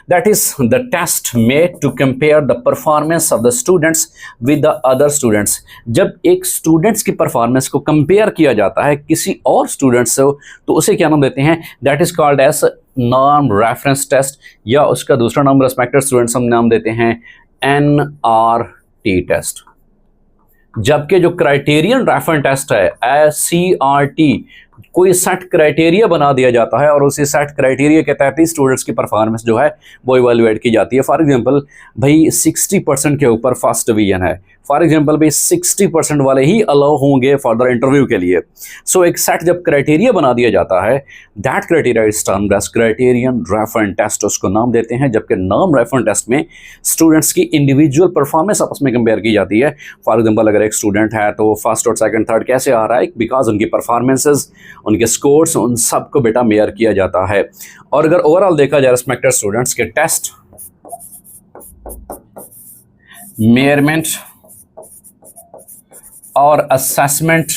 That is the test made to compare the performance of the students with the other students. जब एक students की performance को compare किया जाता है किसी और स्टूडेंट से, तो उसे क्या नाम देते हैं? That is called as norm reference test, या उसका दूसरा नाम रेस्पेक्टेड स्टूडेंट्स हम नाम देते हैं NRT टेस्ट। जबकि जो क्राइटेरियन रेफरेंस टेस्ट है CRT, कोई सेट क्राइटेरिया बना दिया जाता है और उसी सेट क्राइटेरिया के तहत ही स्टूडेंट्स की परफॉर्मेंस जो है वो इवेलुएट की जाती है। फॉर एग्जांपल भाई 60% के ऊपर फर्स्ट डिवीजन है, फॉर एग्जांपल भाई 60% वाले ही अलाउ होंगे फर्दर इंटरव्यू के लिए। सो एक सेट जब क्राइटेरिया बना दिया जाता है, that criteria is termed as criterion reference test, उसको नाम देते हैं। जबकि नॉर्म रेफरेंस टेस्ट में स्टूडेंट्स की इंडिविजुअल परफॉर्मेंस आपस में कंपेयर की जाती है। फॉर एग्जांपल अगर एक स्टूडेंट है तो फर्स्ट और सेकंड थर्ड कैसे आ रहा है, बिकॉज उनकी परफॉर्मेंसेस, उनके स्कोर्स, उन सब को बेटा मेयर किया जाता है। और अगर ओवरऑल देखा जाए रिस्पेक्टेड स्टूडेंट्स के टेस्ट, मेयरमेंट और असेसमेंट,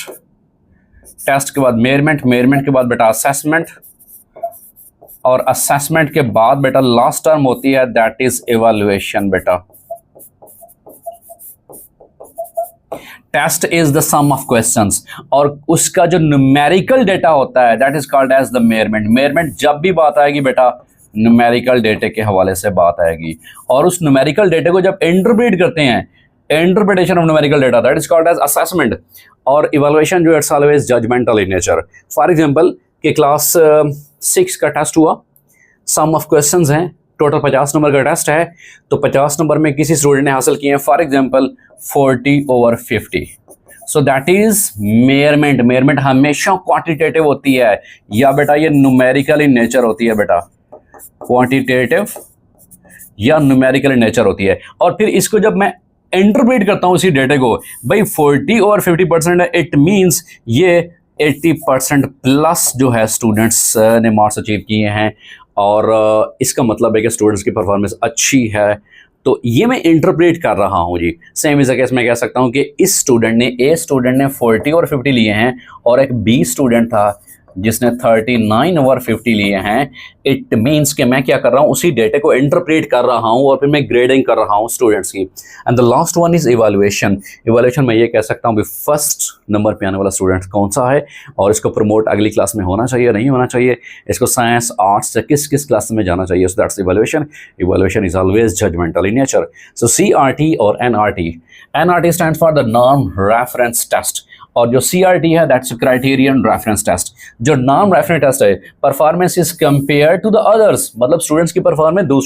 टेस्ट के बाद मेयरमेंट, मेयरमेंट के बाद बेटा असेसमेंट, और असेसमेंट के बाद बेटा लास्ट टर्म होती है दैट इज इवैल्यूएशन। बेटा test is the sum of questions, और उसका जो न्यूमेरिकल डेटा होता है that is called as the measurement. Measurement जब भी बात आएगी बेटा न्यूमेरिकल डेटे के हवाले से बात आएगी, और उस न्यूमेरिकल डेटे को जब इंटरप्रेट करते हैं, interpretation of numerical data, that is called as assessment. और इवैल्यूएशन जो it's always judgmental in nature. For example कि क्लास 6 का टेस्ट हुआ, सम ऑफ क्वेश्चंस हैं, टोटल 50 नंबर का टेस्ट है, तो 50 नंबर में किसी स्टूडेंट ने हासिल किए हैं for example 40/50। So that is मेयरमेंट। मेयरमेंट हमेशा क्वांटिटेटिव होती है, या बेटा ये न्यूमेरिकल इन नेचर होती है। बेटा क्वांटिटेटिव या न्यूमेरिकल इन नेचर होती है। और फिर इसको जब मैं इंटरप्रेट करता हूं इसी डेटे को, भाई 40/50% है, इट मींस ये 80% प्लस जो है स्टूडेंट्स ने मार्क्स अचीव किए हैं, और इसका मतलब है कि स्टूडेंट्स की परफॉर्मेंस अच्छी है। तो ये मैं इंटरप्रेट कर रहा हूँ जी। सेम इस केस में कह सकता हूँ कि इस स्टूडेंट ने, ए स्टूडेंट ने 40/50 लिए हैं, और एक बी स्टूडेंट था जिसने 39/50 लिए हैं। इट मीन्स कि मैं क्या कर रहा हूँ, उसी डेटे को इंटरप्रेट कर रहा हूँ और फिर मैं ग्रेडिंग कर रहा हूँ स्टूडेंट्स की। And the last one is evaluation. Evaluation में ये कह सकता हूँ कि फर्स्ट नंबर पे आने वाला स्टूडेंट कौन सा है, और इसको प्रमोट अगली क्लास में होना चाहिए नहीं होना चाहिए, इसको साइंस आर्ट्स से किस किस क्लास में जाना चाहिए। So that's evaluation. Evaluation is always judgmental in nature. So CRT और NRT। NRT stands for the norm reference test, और जो CRT है दैट्स क्राइटेरियन रेफरेंस टेस्ट। जो नॉर्म रेफरेंस टेस्ट है, performance is compare to the others, मतलब students की performance